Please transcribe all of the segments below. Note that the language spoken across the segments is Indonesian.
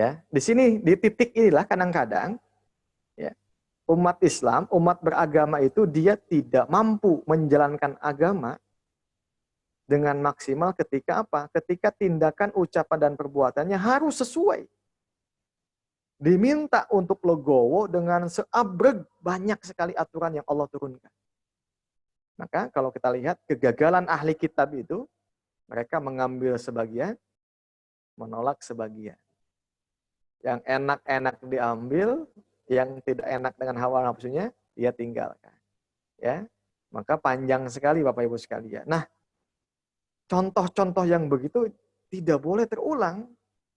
Ya, di sini di titik inilah kadang-kadang ya, umat Islam, umat beragama itu dia tidak mampu menjalankan agama dengan maksimal ketika apa? Ketika tindakan, ucapan dan perbuatannya harus sesuai. Diminta untuk legowo dengan seabreg banyak sekali aturan yang Allah turunkan. Maka kalau kita lihat kegagalan ahli kitab itu, mereka mengambil sebagian, menolak sebagian. Yang enak-enak diambil, yang tidak enak dengan hawa nafsunya, dia tinggalkan. Ya, maka panjang sekali Bapak Ibu sekalian. Nah, contoh-contoh yang begitu tidak boleh terulang.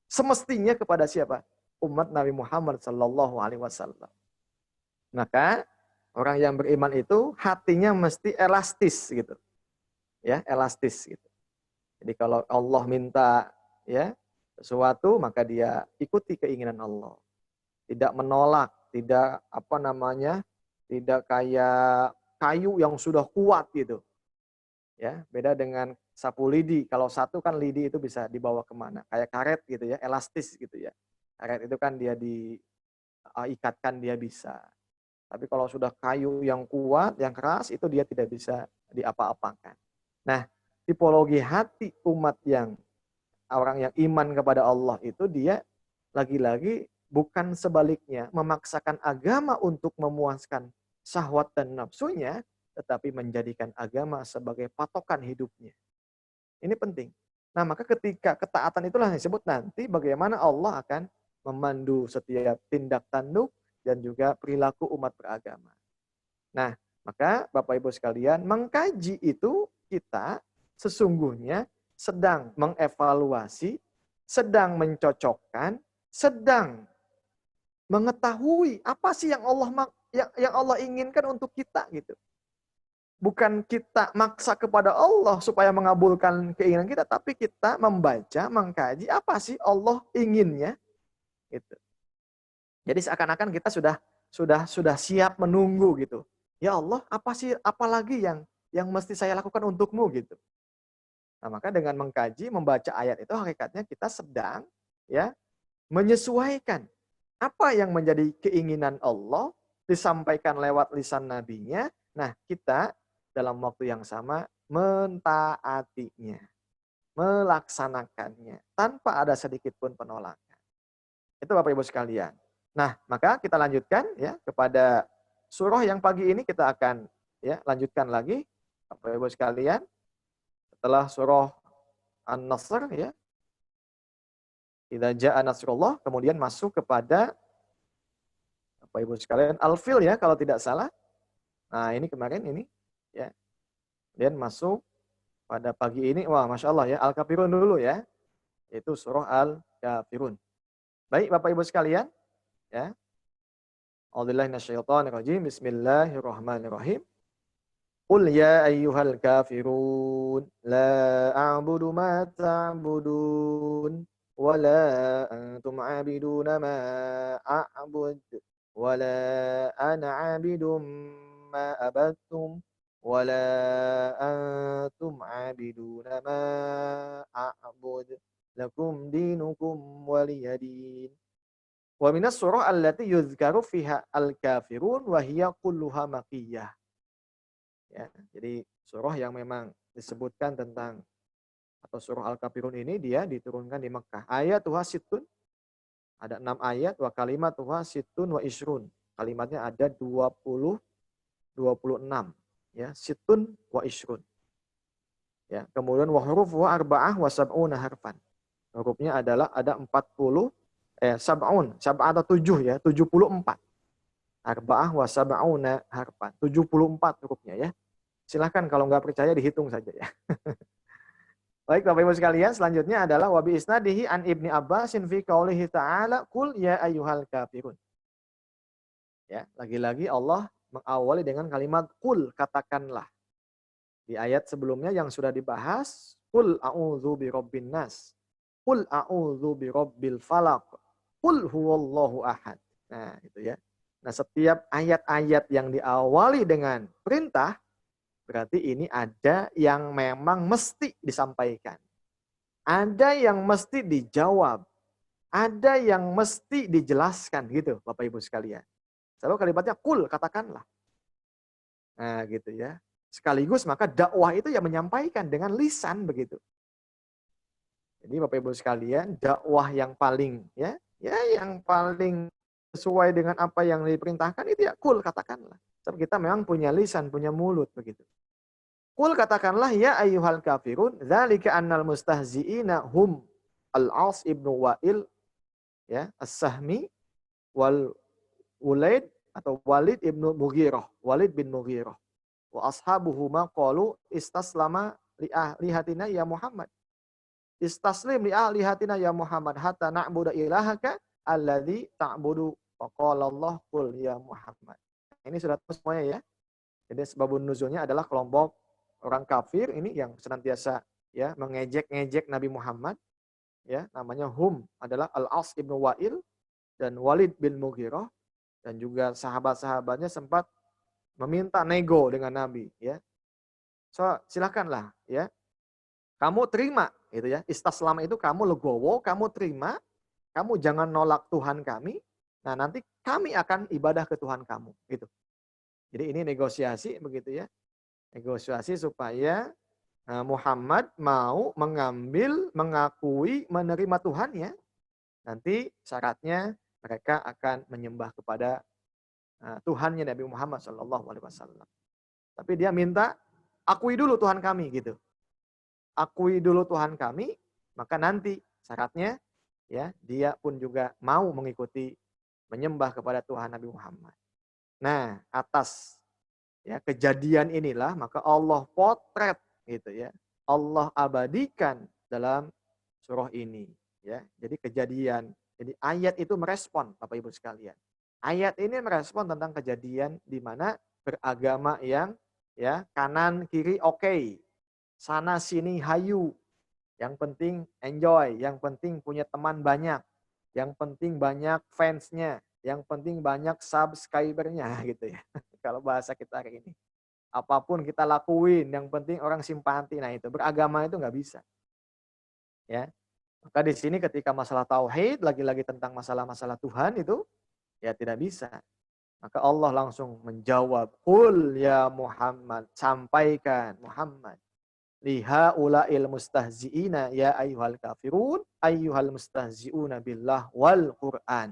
Semestinya kepada siapa? Umat Nabi Muhammad Sallallahu Alaihi Wasallam. Maka orang yang beriman itu hatinya mesti elastis gitu, ya elastis gitu. Jadi kalau Allah minta ya sesuatu maka dia ikuti keinginan Allah. Tidak menolak, tidak apa namanya, tidak kayak kayu yang sudah kuat gitu. Ya, beda dengan sapu lidi. Kalau satu kan lidi itu bisa dibawa kemana? Kayak karet gitu ya, elastis gitu ya. Karet itu kan dia diikatkan dia bisa. Tapi kalau sudah kayu yang kuat, yang keras itu dia tidak bisa diapa-apakan. Nah, tipologi hati umat yang orang yang iman kepada Allah itu dia lagi-lagi bukan sebaliknya memaksakan agama untuk memuaskan syahwat dan nafsunya, tetapi menjadikan agama sebagai patokan hidupnya. Ini penting. Nah, maka ketika ketaatan itulah yang disebut nanti bagaimana Allah akan memandu setiap tindak tanduk dan juga perilaku umat beragama. Nah, maka Bapak Ibu sekalian, mengkaji itu kita sesungguhnya sedang mengevaluasi, sedang mencocokkan, sedang mengetahui apa sih yang Allah inginkan untuk kita gitu. Bukan kita maksa kepada Allah supaya mengabulkan keinginan kita, tapi kita membaca, mengkaji apa sih Allah inginnya gitu. Jadi seakan-akan kita sudah siap menunggu gitu. Ya Allah, apa sih apalagi yang mesti saya lakukan untukmu gitu. Nah, maka dengan mengkaji, membaca ayat itu hakikatnya kita sedang ya menyesuaikan apa yang menjadi keinginan Allah disampaikan lewat lisan nabinya. Nah, kita dalam waktu yang sama mentaatinya, melaksanakannya tanpa ada sedikit pun penolakan. Itu Bapak Ibu sekalian. Nah, maka kita lanjutkan ya kepada surah yang pagi ini kita akan ya lanjutkan lagi Bapak Ibu sekalian. Setelah surah An-Nasr ya. Idza jaa nasrullah, kemudian masuk kepada Bapak Ibu sekalian Al-Fil ya kalau tidak salah. Nah, ini kemarin ini ya. Kemudian masuk pada pagi ini, wah Masya Allah ya, Al-Kafirun dulu ya. Itu surah Al-Kafirun. Baik Bapak Ibu sekalian, ya. A'udzubillahi minasyaitonir rajim. Bismillahirrahmanirrahim. Qul ya ayyuhal kafirun la a'budu ma ta'budun wa la antum 'abiduna ma a'bud wa la ana 'abidum ma abattum wa la antum 'abiduna ma a'bud lakum dinukum waliyadin. Wa minas surah allati yuzkaru fiha al-kafirun wa hiya kulluha makkiyah. Ya, jadi surah yang memang disebutkan tentang atau surah Al-Kafirun ini dia diturunkan di Mekah. Ayatuha sittun, ada 6 ayat, wa kalimatuha sittun wa isrun. Kalimatnya ada 26 ya, sittun wa isrun. Ya, kemudian wa hurufuha arba'ah wa sab'una harfan. Hurufnya adalah ada 40 sab'un, sab'ata 7 ya, 74. Arba'ah wa sab'una harfan. 74 hurufnya ya. Silahkan kalau nggak percaya dihitung saja ya. Baik Bapak Ibu sekalian, selanjutnya adalah wa bi isnadihi an Ibni Abbasin fi qaulihi ta'ala qul ya ayyuhal kafirun. Ya, lagi-lagi Allah mengawali dengan kalimat qul, katakanlah. Di ayat sebelumnya yang sudah dibahas, qul a'udzu birabbin nas. Qul a'udzu birabbil falaq. Qul huwallahu ahad. Nah, itu ya. Nah, setiap ayat-ayat yang diawali dengan perintah berarti ini ada yang memang mesti disampaikan. Ada yang mesti dijawab. Ada yang mesti dijelaskan gitu Bapak Ibu sekalian. Selalu kalimatnya kul, katakanlah. Nah gitu ya. Sekaligus maka dakwah itu ya menyampaikan dengan lisan begitu. Jadi Bapak Ibu sekalian, dakwah yang paling yang paling sesuai dengan apa yang diperintahkan itu ya kul, katakanlah. Sebab kita memang punya lisan, punya mulut begitu. Kul, katakanlah ya ayyuhal kafirun, dzalika annal mustahzi'ina hum al-As ibnu Wa'il ya, as-Sahmi wal Ulaid atau Walid ibnu Mughirah, Walid bin Mughirah. Wa ashabuhuma qalu istaslama lihatina ya Muhammad. Istaslim lihatina ya Muhammad hatta na'budu ilahaka alladzi ta'budu wa qala Allah qul ya Muhammad. Ini sudah semuanya ya. Jadi sebabun nuzulnya adalah kelompok orang kafir ini yang senantiasa ya mengejek-ngejek Nabi Muhammad ya, namanya hum adalah Al-As ibnu Wa'il dan Walid bin Mughirah, dan juga sahabat-sahabatnya sempat meminta nego dengan Nabi ya. So, silakanlah ya. Kamu terima gitu ya. Istaslama itu kamu legowo, kamu terima, kamu jangan nolak Tuhan kami. Nah, nanti kami akan ibadah ke Tuhan kamu gitu. Jadi ini negosiasi begitu ya. Negosiasi supaya Muhammad mau mengambil, mengakui, menerima Tuhannya. Nanti syaratnya mereka akan menyembah kepada Tuhannya Nabi Muhammad SAW. Tapi dia minta, akui dulu Tuhan kami gitu. Akui dulu Tuhan kami, maka nanti syaratnya ya dia pun juga mau mengikuti menyembah kepada Tuhan Nabi Muhammad. Nah, atas ya kejadian inilah maka Allah potret gitu ya. Allah abadikan dalam surah ini ya. Jadi kejadian, jadi ayat itu merespon Bapak Ibu sekalian. Ayat ini merespon tentang kejadian di mana beragama yang ya kanan kiri oke. Sana sini hayu. Yang penting enjoy, yang penting punya teman banyak, yang penting banyak fansnya, yang penting banyak subscribernya gitu ya. Kalau bahasa kita hari ini. Apapun kita lakuin, yang penting orang simpati. Nah itu beragama itu nggak bisa. Ya, maka di sini ketika masalah tauhid, lagi-lagi tentang masalah-masalah Tuhan itu ya tidak bisa. Maka Allah langsung menjawab, "Qul ya Muhammad," sampaikan Muhammad, "liha ula'il mustahzi'ina ya ayyuhal kafirun, ayyuhal mustahzi'una billah wal Qur'an."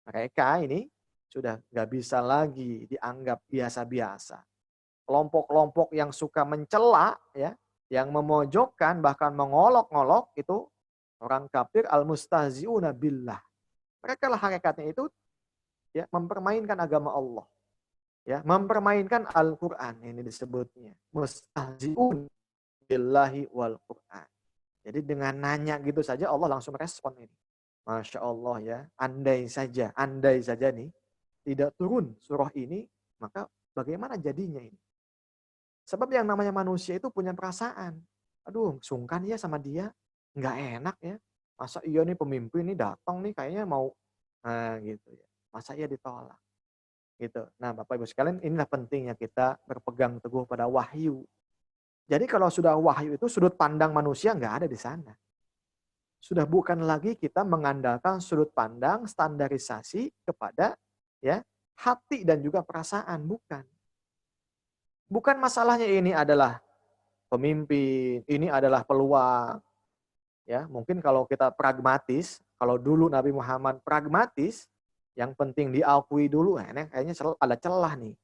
Mereka ini sudah nggak bisa lagi dianggap biasa-biasa. Kelompok-kelompok yang suka mencela ya, yang memojokkan bahkan mengolok-ngolok itu orang kafir al-mustahzi'una billah. Mereka lah hakikatnya itu ya mempermainkan agama Allah. Ya, mempermainkan Al-Qur'an ini disebutnya. Mustahzi'un billahi wal Qur'an. Jadi dengan nanya gitu saja Allah langsung respon ini. Masya Allah ya, andai saja nih tidak turun surah ini, maka bagaimana jadinya ini? Sebab yang namanya manusia itu punya perasaan. Aduh, sungkan ya sama dia, nggak enak ya. Masa iya nih pemimpin nih datang nih kayaknya mau, nah gitu ya. Masa iya ditolak? Gitu. Nah Bapak Ibu sekalian, inilah pentingnya kita berpegang teguh pada wahyu. Jadi kalau sudah wahyu itu sudut pandang manusia nggak ada di sana. Sudah bukan lagi kita mengandalkan sudut pandang standarisasi kepada ya hati dan juga perasaan, bukan. Bukan masalahnya ini adalah pemimpin, ini adalah peluang. Ya, mungkin kalau kita pragmatis, kalau dulu Nabi Muhammad pragmatis, yang penting diakui dulu, nah, kayaknya ada celah nih.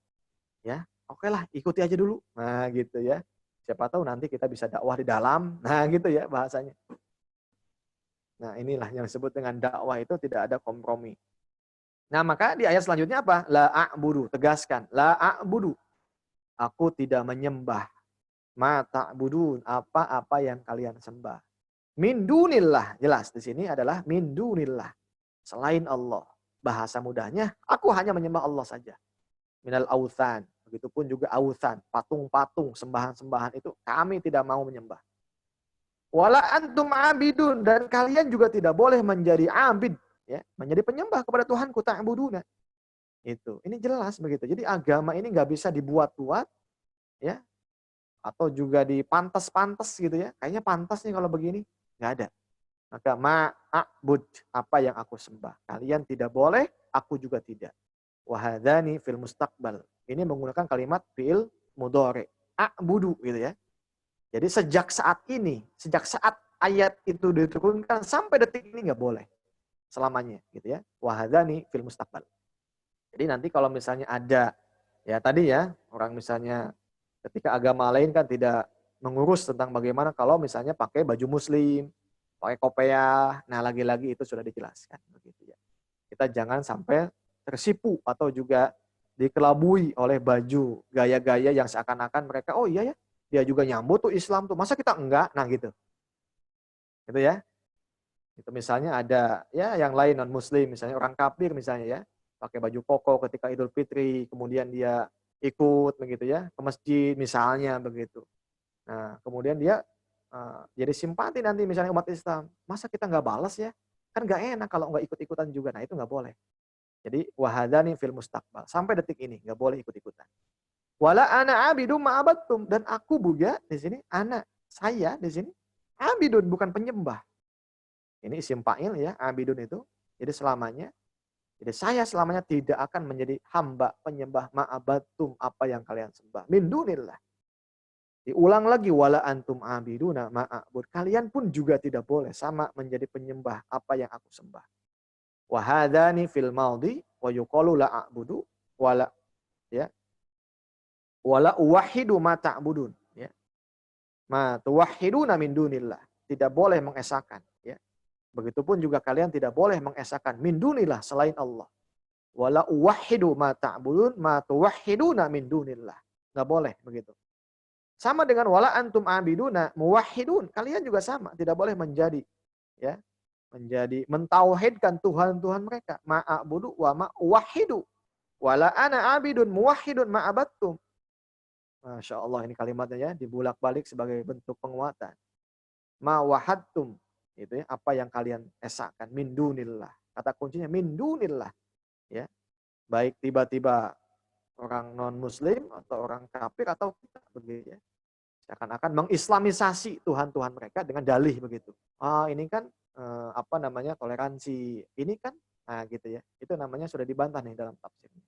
Ya, oke lah, ikuti aja dulu. Nah, gitu ya. Siapa tahu nanti kita bisa dakwah di dalam. Nah, gitu ya bahasanya. Nah, inilah yang disebut dengan dakwah itu tidak ada kompromi. Nah, maka di ayat selanjutnya apa? La a'budu, tegaskan. La a'budu. Aku tidak menyembah. Ma ta'budun, apa-apa yang kalian sembah. Min dunillah, jelas di sini adalah min dunillah. Selain Allah. Bahasa mudahnya, aku hanya menyembah Allah saja. Minal authan. Begitupun juga authan, patung-patung, sembahan-sembahan itu kami tidak mau menyembah. Wala antum abidun, dan kalian juga tidak boleh menjadi abid, ya, menjadi penyembah kepada Tuhanku ta'buduna. Itu. Ini jelas begitu. Jadi agama ini nggak bisa dibuat-buat, ya, atau juga dipantas-pantas gitu ya. Kayaknya pantas nih kalau begini, nggak ada. Maka ma'abud, apa yang aku sembah. Kalian tidak boleh, aku juga tidak. Wahadani fil mustaqbal. Ini menggunakan kalimat fi'il mudhari. A'budu gitu ya. Jadi sejak saat ini, sejak saat ayat itu diturunkan sampai detik ini nggak boleh selamanya gitu ya. Wahadani fil mustaqbal. Jadi nanti kalau misalnya ada ya tadi ya, orang misalnya ketika agama lain kan tidak mengurus tentang bagaimana kalau misalnya pakai baju muslim, pakai kopiah. Nah, lagi-lagi itu sudah dijelaskan begitu ya. Kita jangan sampai tersipu atau juga dikelabui oleh baju gaya-gaya yang seakan-akan mereka oh iya ya, dia juga nyambut tuh Islam tuh. Masa kita enggak? Nah, gitu. Gitu ya. Itu misalnya ada ya yang lain non muslim, misalnya orang kafir misalnya ya, pakai baju koko ketika Idul Fitri, kemudian dia ikut begitu ya ke masjid misalnya begitu. Nah, kemudian dia jadi simpati nanti misalnya umat Islam. Masa kita nggak balas ya? Kan nggak enak kalau nggak ikut-ikutan juga. Nah, itu nggak boleh. Jadi wahadani fil mustaqbal. Sampai detik ini nggak boleh ikut-ikutan. Wala ana abidum ma'abattum. Dan aku juga di sini anak saya di sini abidun bukan penyembah. Ini isim fa'il ya, abidun itu. Jadi selamanya. Jadi saya selamanya tidak akan menjadi hamba penyembah ma'abattum apa yang kalian sembah. Min dunillah. Diulang lagi wala antum abiduna ma'abud. Kalian pun juga tidak boleh sama menjadi penyembah apa yang aku sembah. Wa hadzani fil maudi wa yuqalu la a'budu wala ya. Wala uwahhidu ma ta'budun ya. Ma tuwahhiduna min dunillah. Tidak boleh mengesahkan ya. Begitupun juga kalian tidak boleh mengesahkan min dunillah selain Allah. Wala uwahhidu ma ta'budun ma tuwahhiduna min dunillah. Enggak boleh begitu. Sama dengan wala antum abiduna muwahhidun. Kalian juga sama, tidak boleh menjadi ya, menjadi mentauhidkan Tuhan-Tuhan mereka. Ma'abudu wa ma'uwahhidu. Wala ana abidun muwahhidun ma'abattum. Masya Allah ini kalimatnya ya, dibulak-balik sebagai bentuk penguatan. Ma'wahadtum. Itu ya, apa yang kalian esahkan. Min dunillah. Kata kuncinya min dunillah. Ya. Baik tiba-tiba orang non-muslim atau orang kafir atau kita begitu ya. Seakan-akan mengislamisasi Tuhan-Tuhan mereka dengan dalih begitu. Ah ini kan apa namanya toleransi. Ini kan nah gitu ya. Itu namanya sudah dibantah nih dalam tafsirnya.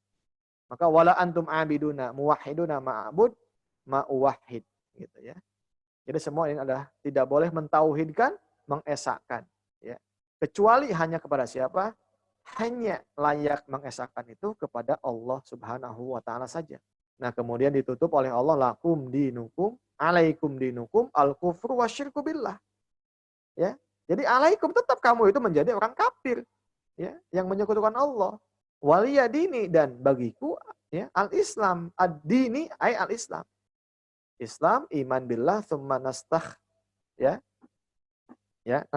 Maka wala antum abiduna muwahhiduna ma'bud ma'uwahhid gitu ya. Jadi semua ini adalah tidak boleh mentauhidkan, mengesahkan ya. Kecuali hanya kepada siapa? Hanya layak mengesahkan itu kepada Allah Subhanahu wa taala saja. Nah, kemudian ditutup oleh Allah lakum dinukum alaikum dinukum al-kufru wasyirku billah. Ya. Jadi alaikum tetap kamu itu menjadi orang kafir ya, yang menyekutukan Allah. Waliyadini dan bagiku ya al-Islam, ad-dini ay al-Islam. Islam iman billah tsumma nastakh ya. Ya,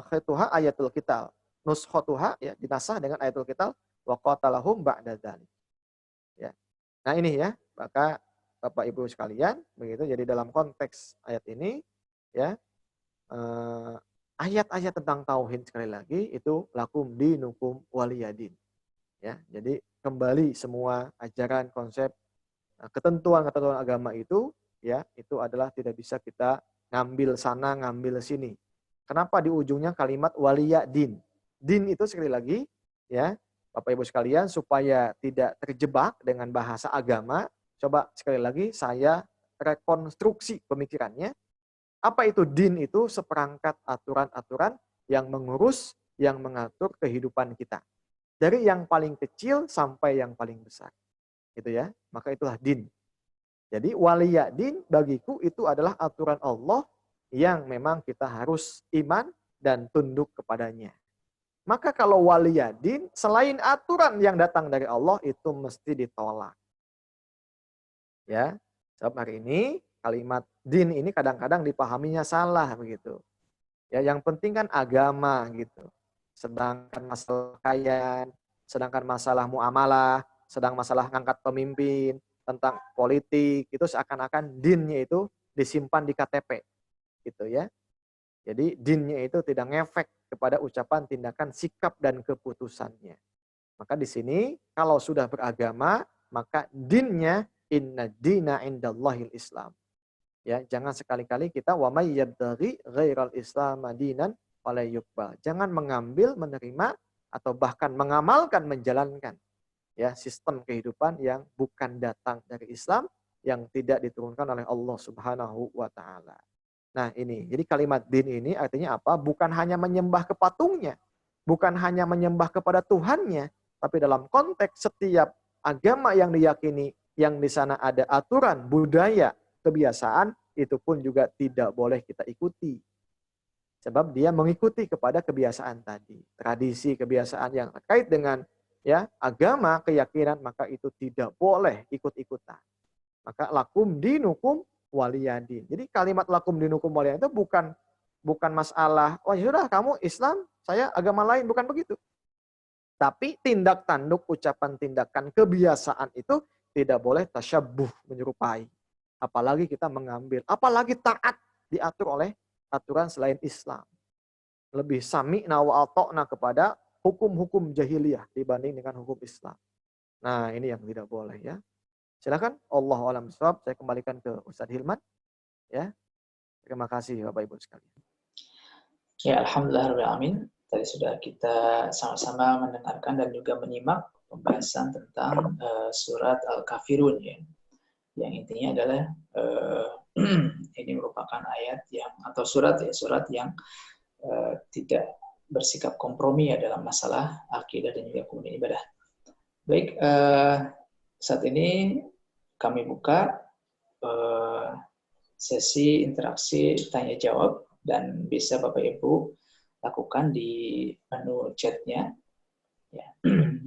khatuha ayatul qital. Nuskhatuha ya dinasah dengan ayatul qital wa qatalahum ba'da dzalik. Ya. Nah, ini ya, maka Bapak Ibu sekalian, begitu. Jadi dalam konteks ayat ini ya, ayat-ayat tentang tauhid sekali lagi itu lakum dinukum waliyadin. Ya, jadi kembali semua ajaran, konsep, ketentuan-ketentuan agama itu ya, itu adalah tidak bisa kita ngambil sana, ngambil sini. Kenapa di ujungnya kalimat waliyadin? Din itu sekali lagi ya, Bapak Ibu sekalian supaya tidak terjebak dengan bahasa agama, coba sekali lagi saya rekonstruksi pemikirannya. Apa itu din itu? Seperangkat aturan-aturan yang mengurus, yang mengatur kehidupan kita. Dari yang paling kecil sampai yang paling besar. Gitu ya. Maka itulah din. Jadi waliyadin bagiku itu adalah aturan Allah yang memang kita harus iman dan tunduk kepadanya. Maka kalau waliyadin, selain aturan yang datang dari Allah, itu mesti ditolak. Ya, sebab hari ini kalimat din ini kadang-kadang dipahaminya salah begitu. Ya, yang penting kan agama gitu. Sedangkan masalah kekayaan, sedangkan masalah muamalah, sedang masalah ngangkat pemimpin, tentang politik, itu seakan-akan dinnya itu disimpan di KTP. Gitu ya. Jadi dinnya itu tidak ngefek kepada ucapan, tindakan, sikap, dan keputusannya. Maka di sini kalau sudah beragama, maka dinnya inna dina indallahil Islam. Ya, jangan sekali-kali kita wa may yabtaghi ghairal islam dinan fala yuqbal. Jangan mengambil, menerima atau bahkan mengamalkan, menjalankan ya sistem kehidupan yang bukan datang dari Islam, yang tidak diturunkan oleh Allah Subhanahu wa taala. Nah, ini. Jadi kalimat din ini artinya apa? Bukan hanya menyembah ke patungnya, bukan hanya menyembah kepada Tuhannya, tapi dalam konteks setiap agama yang diyakini, yang di sana ada aturan, budaya, kebiasaan, itu pun juga tidak boleh kita ikuti. Sebab dia mengikuti kepada kebiasaan tadi. Tradisi, kebiasaan yang terkait dengan ya agama, keyakinan, maka itu tidak boleh ikut-ikutan. Maka lakum dinukum waliyadin. Jadi kalimat lakum dinukum waliyadin itu bukan masalah, oh sudah kamu Islam, saya agama lain, bukan begitu. Tapi tindak tanduk, ucapan, tindakan, kebiasaan itu tidak boleh tasyabbuh, menyerupai. Apalagi kita mengambil, apalagi taat diatur oleh aturan selain Islam. Lebih sami'na wa ata'na kepada hukum-hukum jahiliyah dibanding dengan hukum Islam. Nah, ini yang tidak boleh ya. Silakan, Allahu a'lam bishawab. Saya kembalikan ke Ustadz Hilman. Ya, terima kasih Bapak Ibu sekalian. Ya, alhamdulillahirrahmanirrahim. Tadi sudah kita sama-sama mendengarkan dan juga menyimak pembahasan tentang surat Al-Kafirun ya. Yang intinya adalah ini merupakan ayat yang atau surat yang tidak bersikap kompromi ya dalam masalah akidah dan juga kemudian ibadah. Baik, saat ini kami buka sesi interaksi tanya jawab dan bisa Bapak Ibu lakukan di menu chatnya. Ya.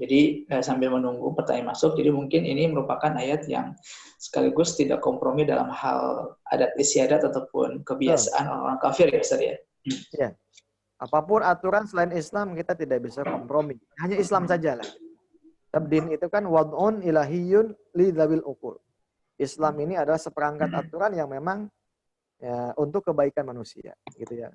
Jadi sambil menunggu pertanyaan masuk, jadi mungkin ini merupakan ayat yang sekaligus tidak kompromi dalam hal adat istiadat ataupun kebiasaan orang-orang kafir ya Ustaz ya. Ya. Apapun aturan selain Islam kita tidak bisa kompromi. Hanya Islam saja lah. Din itu kan wad'un ilahiyun li dzawil uqul. Islam ini adalah seperangkat aturan yang memang ya, untuk kebaikan manusia, gitu ya.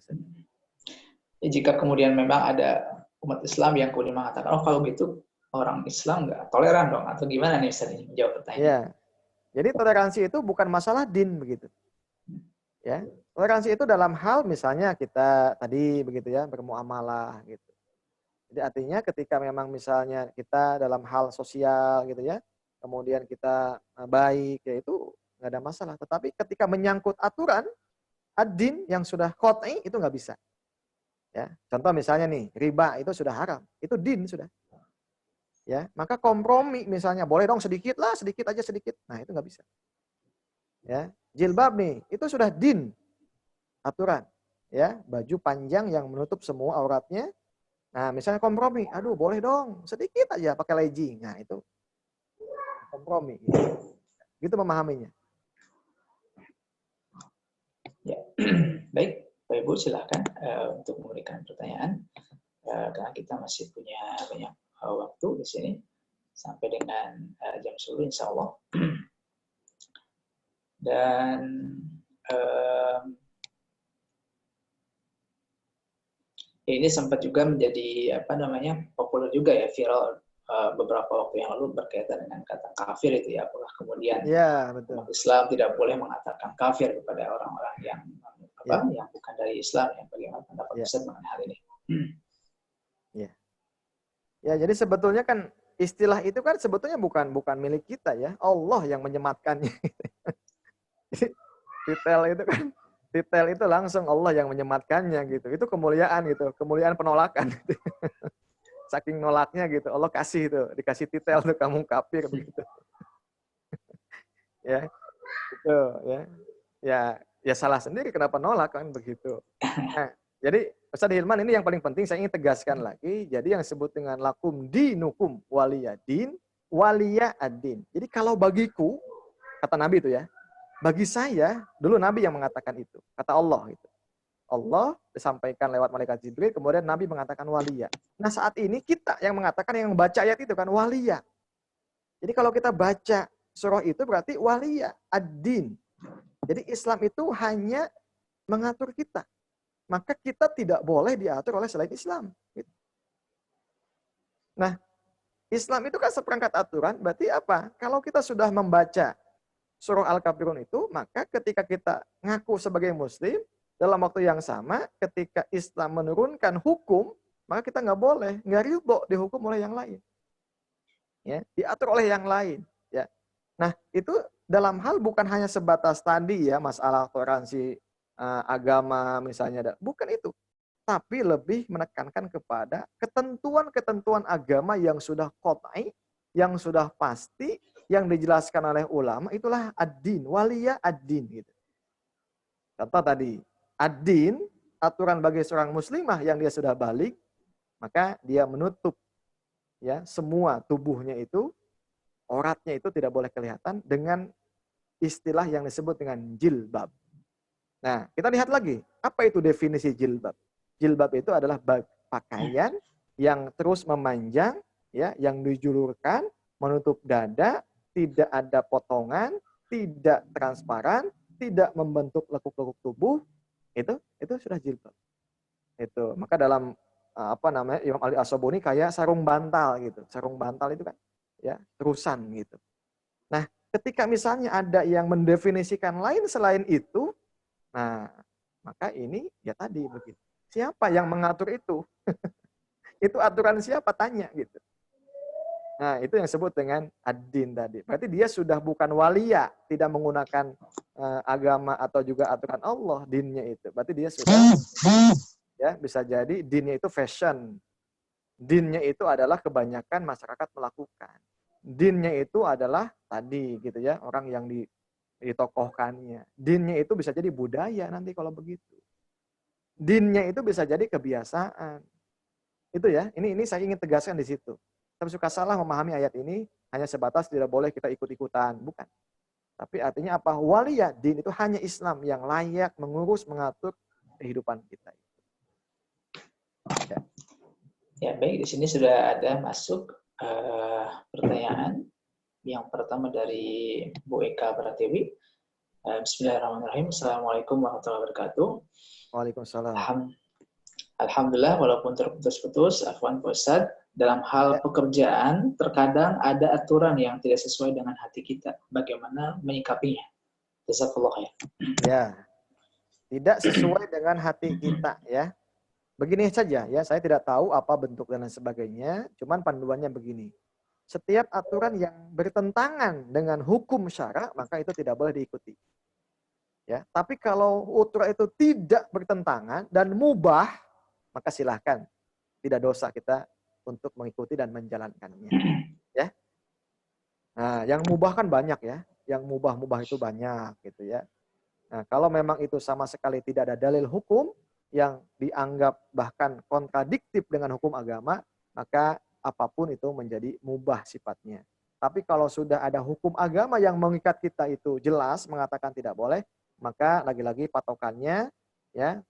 Jika kemudian memang ada umat Islam yang kemudian mengatakan, oh kalau gitu orang Islam nggak toleran dong, atau gimana nih Ustaz ini menjawab pertanyaan? Ya, jadi toleransi itu bukan masalah din begitu. Ya, toleransi itu dalam hal misalnya kita tadi begitu ya bermuamalah gitu. Jadi artinya ketika memang misalnya kita dalam hal sosial gitu ya, kemudian kita baik ya itu nggak ada masalah. Tetapi ketika menyangkut aturan ad-din yang sudah qat'i itu nggak bisa. Ya, contoh misalnya nih, riba itu sudah haram. Itu din sudah. Ya, maka kompromi misalnya boleh dong sedikit lah, sedikit aja sedikit. Nah, itu nggak bisa. Ya, jilbab nih, itu sudah din aturan. Ya, baju panjang yang menutup semua auratnya. Nah, misalnya kompromi, aduh boleh dong sedikit aja pakai legging. Nah, itu kompromi. Gitu memahaminya. Ya, baik. Bapak Ibu silahkan untuk memberikan pertanyaan karena kita masih punya banyak waktu di sini sampai dengan jam 10 insya Allah. Dan ini sempat juga menjadi populer juga ya, viral beberapa waktu yang lalu berkaitan dengan kata kafir itu ya, apakah kemudian umat Islam tidak boleh mengatakan kafir kepada orang-orang yang yang bukan dari Islam, yang bagaimana pendapat Ustaz mengenai hal ini? Ya, jadi sebetulnya kan istilah itu kan sebetulnya bukan milik kita ya, Allah yang menyematkannya. Titel itu langsung Allah yang menyematkannya gitu. Itu kemuliaan gitu, kemuliaan penolakan. Saking nolaknya gitu, Allah kasih itu, dikasih titel tuh kamu kafir begitu. Ya, itu ya. Ya salah sendiri kenapa nolak kan begitu. Nah, jadi Ustaz Hilman ini yang paling penting saya ingin tegaskan lagi. Jadi yang disebut dengan lakum dinukum waliyadin, waliya ad-din. Jadi kalau bagiku, kata Nabi itu ya, bagi saya, dulu Nabi yang mengatakan itu. Kata Allah itu. Allah disampaikan lewat malaikat Jibril, kemudian Nabi mengatakan waliya. Nah saat ini kita yang mengatakan, yang membaca ayat itu kan waliya. Jadi kalau kita baca surah itu berarti waliya ad-din. Jadi Islam itu hanya mengatur kita. Maka kita tidak boleh diatur oleh selain Islam. Nah, Islam itu kan seperangkat aturan, berarti apa? Kalau kita sudah membaca surah Al-Kafirun itu, maka ketika kita ngaku sebagai muslim, dalam waktu yang sama, ketika Islam menurunkan hukum, maka kita nggak boleh, nggak ridho dihukum oleh yang lain. Ya, diatur oleh yang lain. Ya. Nah, itu dalam hal bukan hanya sebatas tadi ya, masalah toleransi agama misalnya. Bukan itu. Tapi lebih menekankan kepada ketentuan-ketentuan agama yang sudah qat'i, yang sudah pasti, yang dijelaskan oleh ulama, itulah ad-din, waliya ad-din. Gitu. Contoh tadi, ad-din, aturan bagi seorang muslimah yang dia sudah balik, maka dia menutup ya semua tubuhnya itu, auratnya itu tidak boleh kelihatan dengan istilah yang disebut dengan jilbab. Nah, kita lihat lagi, apa itu definisi jilbab? Jilbab itu adalah pakaian yang terus memanjang, ya, yang dijulurkan, menutup dada, tidak ada potongan, tidak transparan, tidak membentuk lekuk-lekuk tubuh, itu sudah jilbab. Itu. Maka dalam apa namanya Imam Ali As-Sabuni kayak sarung bantal gitu. Sarung bantal itu kan ya terusan gitu. Nah, ketika misalnya ada yang mendefinisikan lain selain itu, nah maka ini ya tadi begitu. Siapa yang mengatur itu? Itu aturan siapa tanya gitu. Nah, itu yang disebut dengan ad-din tadi. Berarti dia sudah bukan walia, tidak menggunakan agama atau juga aturan Allah, dinnya itu. Berarti dia sudah ya bisa jadi dinnya itu fashion. Dinnya itu adalah kebanyakan masyarakat melakukan. Dinnya itu adalah tadi gitu ya, orang yang ditokohkannya. Dinnya itu bisa jadi budaya nanti kalau begitu. Dinnya itu bisa jadi kebiasaan. Itu ya, ini saya ingin tegaskan di situ. Tapi suka salah memahami ayat ini hanya sebatas tidak boleh kita ikut-ikutan, bukan. Tapi artinya apa? Waliyah din itu hanya Islam yang layak mengurus, mengatur kehidupan kita. Ya. Ya, baik, di sini sudah ada masuk pertanyaan. Yang pertama dari Bu Eka Pratiwi. Bismillahirrahmanirrahim. Assalamualaikum warahmatullahi wabarakatuh. Waalaikumsalam. Alhamdulillah, walaupun terputus-putus, afwan Pak Ustadz, dalam hal pekerjaan, terkadang ada aturan yang tidak sesuai dengan hati kita. Bagaimana menyikapinya? Jazakallah khair. Ya, tidak sesuai dengan hati kita ya. Begini saja ya, saya tidak tahu apa bentuk dan lain sebagainya, cuman panduannya begini. Setiap aturan yang bertentangan dengan hukum syara, maka itu tidak boleh diikuti. Ya, tapi kalau aturan itu tidak bertentangan dan mubah, maka silahkan, tidak dosa kita untuk mengikuti dan menjalankannya. Ya, nah yang mubah kan banyak ya, yang mubah-mubah itu banyak gitu ya. Nah kalau memang itu sama sekali tidak ada dalil hukum yang dianggap bahkan kontradiktif dengan hukum agama, maka apapun itu menjadi mubah sifatnya. Tapi kalau sudah ada hukum agama yang mengikat kita itu jelas mengatakan tidak boleh, maka lagi-lagi patokannya ya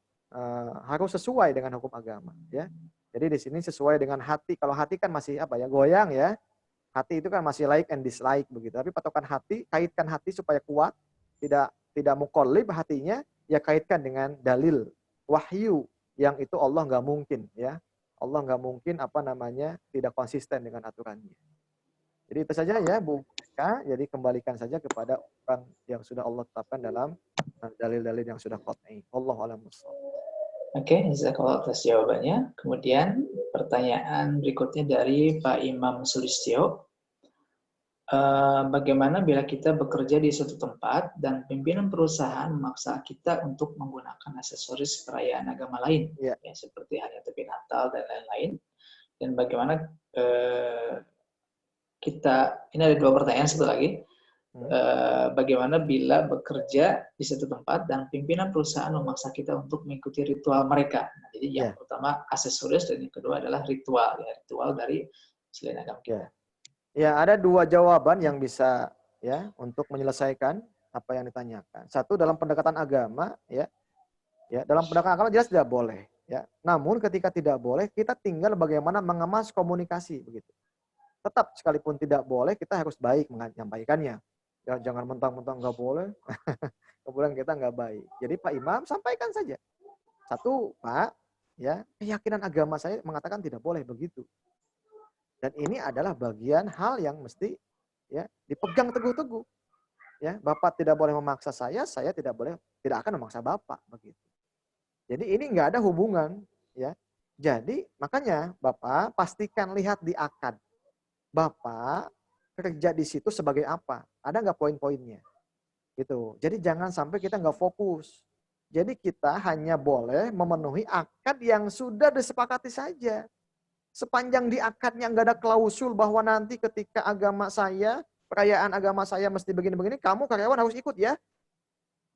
harus sesuai dengan hukum agama ya. Jadi di sini sesuai dengan hati. Kalau hati kan masih apa ya, goyang ya. Hati itu kan masih like and dislike begitu. Tapi patokan hati, kaitkan hati supaya kuat, tidak muqallib hatinya, ya kaitkan dengan dalil wahyu yang itu Allah nggak mungkin ya. Allah nggak mungkin apa namanya tidak konsisten dengan aturannya. Jadi itu saja ya Bu Eka. Jadi kembalikan saja kepada orang yang sudah Allah tetapkan dalam dalil-dalil yang sudah qat'i. Wallahu a'lam bishawab. Oke, jazakallah atas jawabannya. Kemudian pertanyaan berikutnya dari Pak Imam Sulistyo. Bagaimana bila kita bekerja di suatu tempat dan pimpinan perusahaan memaksa kita untuk menggunakan aksesoris perayaan agama lain, ya, seperti hari tepi Natal dan lain-lain. Dan bagaimana ini ada dua pertanyaan satu lagi. Bagaimana bila bekerja di satu tempat dan pimpinan perusahaan memaksa kita untuk mengikuti ritual mereka. Nah, jadi yang pertama aksesoris dan yang kedua adalah ritual, ya, ritual dari selain agama kita. Ya, ada dua jawaban yang bisa ya untuk menyelesaikan apa yang ditanyakan. Satu dalam pendekatan agama ya. Ya, dalam pendekatan agama jelas tidak boleh ya. Namun ketika tidak boleh, kita tinggal bagaimana mengemas komunikasi begitu. Tetap sekalipun tidak boleh, kita harus baik menyampaikannya. Ya, jangan mentang-mentang nggak boleh, kemudian kita nggak baik. Jadi Pak Imam sampaikan saja. Satu, Pak, ya keyakinan agama saya mengatakan tidak boleh begitu. Dan ini adalah bagian hal yang mesti ya dipegang teguh-teguh. Ya, Bapak tidak boleh memaksa saya tidak akan memaksa Bapak begitu. Jadi ini nggak ada hubungan, ya. Jadi makanya Bapak pastikan lihat di akad. Bapak kerja di situ sebagai apa? Ada nggak poin-poinnya? Gitu. Jadi jangan sampai kita nggak fokus. Jadi kita hanya boleh memenuhi akad yang sudah disepakati saja. Sepanjang di akadnya nggak ada klausul bahwa nanti ketika agama saya, perayaan agama saya mesti begini-begini, kamu karyawan harus ikut ya.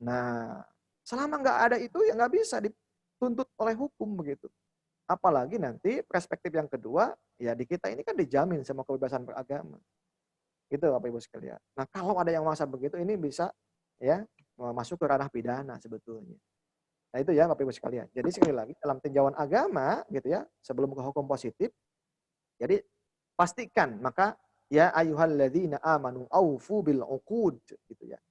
Nah, selama nggak ada itu ya nggak bisa dituntut oleh hukum begitu. Apalagi nanti perspektif yang kedua, ya di kita ini kan dijamin sama kebebasan beragama. Gitu Bapak Ibu sekalian. Nah kalau ada yang merasa begitu ini bisa ya masuk ke ranah pidana sebetulnya. Nah itu ya Bapak Ibu sekalian. Jadi sekali lagi dalam tinjauan agama gitu ya, sebelum ke hukum positif, jadi pastikan maka ya ayyuhalladzina amanu aufu bil uqud gitu ya.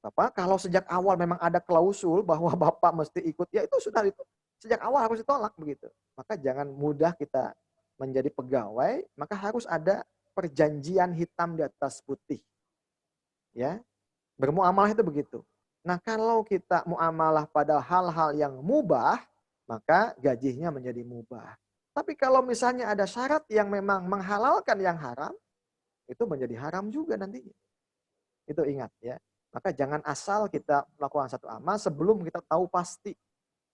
Bapak kalau sejak awal memang ada klausul bahwa Bapak mesti ikut, ya itu sudah itu sejak awal harus ditolak begitu. Maka jangan mudah kita menjadi pegawai, maka harus ada perjanjian hitam di atas putih. Ya, bermuamalah itu begitu. Nah, kalau kita muamalah pada hal-hal yang mubah, maka gajinya menjadi mubah. Tapi kalau misalnya ada syarat yang memang menghalalkan yang haram, itu menjadi haram juga nantinya. Itu ingat ya. Maka jangan asal kita melakukan satu amal sebelum kita tahu pasti.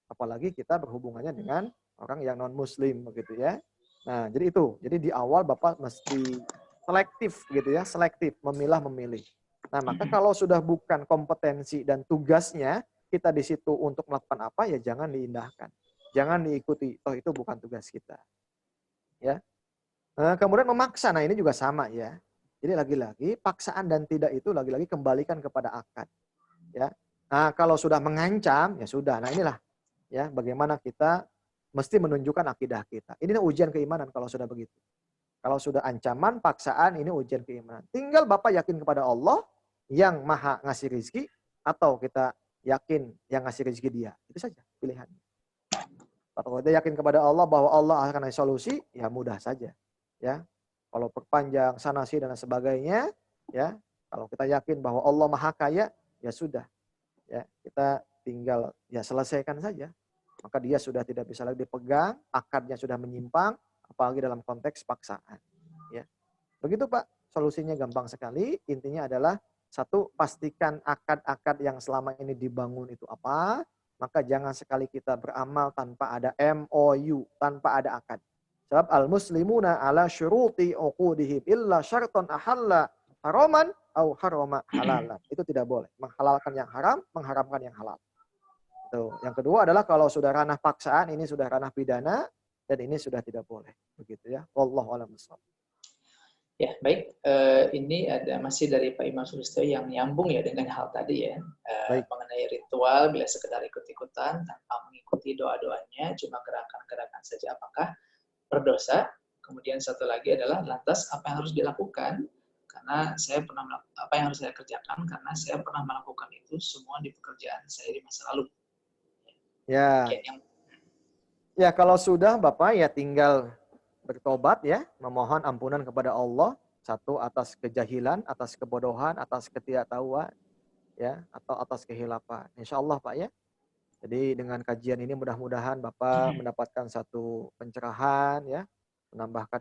Apalagi kita berhubungannya dengan orang yang non-muslim begitu ya. Nah, jadi itu. Jadi di awal Bapak mesti selektif gitu ya, selektif, memilih. Nah, maka kalau sudah bukan kompetensi dan tugasnya kita di situ untuk melakukan apa, ya jangan diindahkan. Jangan diikuti. Oh, itu bukan tugas kita. Ya. Kemudian memaksa. Nah, ini juga sama ya. Jadi lagi-lagi paksaan dan tidak itu lagi-lagi kembalikan kepada akad. Ya. Nah, kalau sudah mengancam, ya sudah. Nah, inilah ya bagaimana kita mesti menunjukkan akidah kita. Ini ujian keimanan kalau sudah begitu. Kalau sudah ancaman, paksaan, ini ujian keimanan. Tinggal Bapak yakin kepada Allah yang maha ngasih rizki, atau kita yakin yang ngasih rizki dia. Itu saja pilihannya. Kalau kita yakin kepada Allah bahwa Allah akan ngasih solusi, ya mudah saja. Ya, kalau perpanjang sanasi dan sebagainya, ya, kalau kita yakin bahwa Allah maha kaya, ya sudah. Ya, kita tinggal ya selesaikan saja. Maka dia sudah tidak bisa lagi dipegang, akadnya sudah menyimpang, apalagi dalam konteks paksaan. Ya, begitu Pak, solusinya gampang sekali. Intinya adalah satu, pastikan akad-akad yang selama ini dibangun itu apa. Maka jangan sekali kita beramal tanpa ada MOU, tanpa ada akad. Sebab al-muslimuna ala syuruti uqudihim illa syarton ahalla haraman au harama halalan. Itu tidak boleh. Menghalalkan yang haram, mengharamkan yang halal. Tuh. Yang kedua adalah kalau sudah ranah paksaan, ini sudah ranah pidana, dan ini sudah tidak boleh. Begitu ya. Wallahu a'lam bishawab. Ya, baik. Ini ada masih dari Pak Imam Sulistyo yang nyambung ya dengan hal tadi ya. Mengenai ritual, bila sekedar ikut-ikutan, tanpa mengikuti doa-doanya, cuma gerakan-gerakan saja, apakah berdosa? Kemudian satu lagi adalah lantas apa yang harus dilakukan? Karena saya pernah apa yang harus saya kerjakan? Karena saya pernah melakukan itu semua di pekerjaan saya di masa lalu. Ya. Ya kalau sudah Bapak ya tinggal bertobat ya, memohon ampunan kepada Allah, satu atas kejahilan, atas kebodohan, atas ketidaktahuan, ya, atau atas kehilafan. Insya Allah Pak ya. Jadi dengan kajian ini mudah-mudahan Bapak mendapatkan satu pencerahan ya, menambah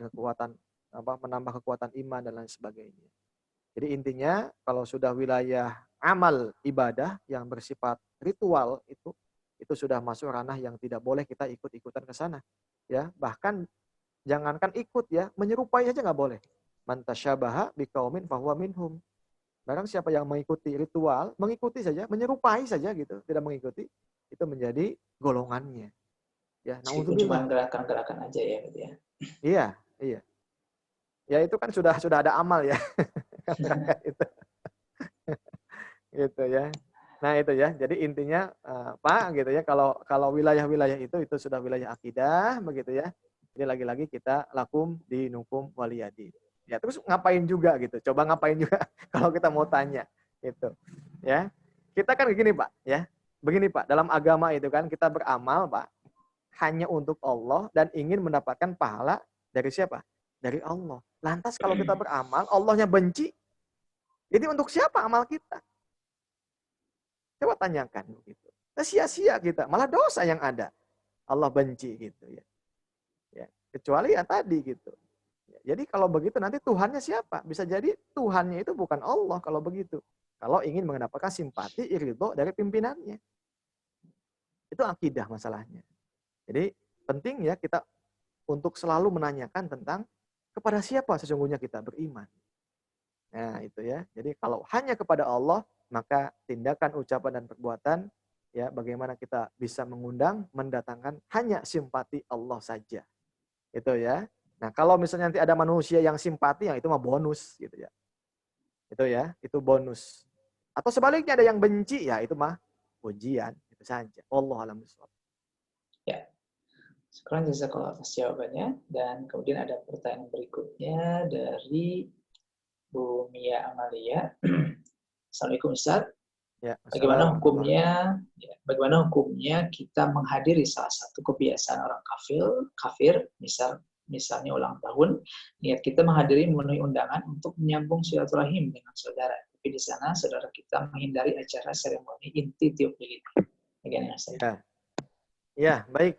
kekuatan iman dan lain sebagainya. Jadi intinya kalau sudah wilayah amal ibadah yang bersifat ritual itu sudah masuk ranah yang tidak boleh kita ikut-ikutan ke sana. Ya, bahkan jangankan ikut ya, menyerupai saja nggak boleh. Man tasyabaha biqaumin fahuwa minhum. Barang siapa yang mengikuti ritual, mengikuti saja, menyerupai saja gitu, tidak mengikuti, itu menjadi golongannya. Ya, cuma gerakan-gerakan aja ya gitu ya. Iya, iya. Ya itu kan sudah ada amal ya. itu. Gitu ya. Nah itu ya. Jadi intinya Pak gitu ya, kalau wilayah-wilayah itu sudah wilayah akidah begitu ya. Jadi lagi-lagi kita lakum dinukum waliyadi. Ya terus ngapain juga gitu. Coba ngapain juga kalau kita mau tanya gitu. Ya. Kita kan begini Pak ya. Begini Pak, dalam agama itu kan kita beramal Pak hanya untuk Allah dan ingin mendapatkan pahala dari siapa? Dari Allah. Lantas kalau kita beramal, Allahnya benci, Jadi untuk siapa amal kita? Coba tanyakan begitu. Sia-sia kita, malah dosa yang ada. Allah benci gitu ya. Kecuali yang tadi gitu. Jadi kalau begitu nanti Tuhannya siapa? Bisa jadi Tuhannya itu bukan Allah kalau begitu. Kalau ingin mendapatkan simpati, ridho dari pimpinannya. Itu akidah masalahnya. Jadi penting ya kita untuk selalu menanyakan tentang kepada siapa sesungguhnya kita beriman. Nah itu ya. Jadi kalau hanya kepada Allah, maka tindakan, ucapan, dan perbuatan, ya bagaimana kita bisa mengundang, mendatangkan hanya simpati Allah saja. Itu ya. Nah, kalau misalnya nanti ada manusia yang simpati, yang itu mah bonus gitu ya. Itu ya, itu bonus. Atau sebaliknya ada yang benci, ya itu mah ujian, itu saja. Allah alam bisawab. Ya, sekarang jazakallah atas jawabannya. Dan kemudian ada pertanyaan berikutnya dari Bu Mia Amalia. Assalamualaikum Ustaz. Ya, Bagaimana hukumnya kita menghadiri salah satu kebiasaan orang kafir, misalnya ulang tahun, niat kita menghadiri memenuhi undangan untuk menyambung silaturahim dengan saudara. Tapi di sana saudara kita menghindari acara seremoni inti tiup lilin. Bagaimana Ustaz? Ya, baik.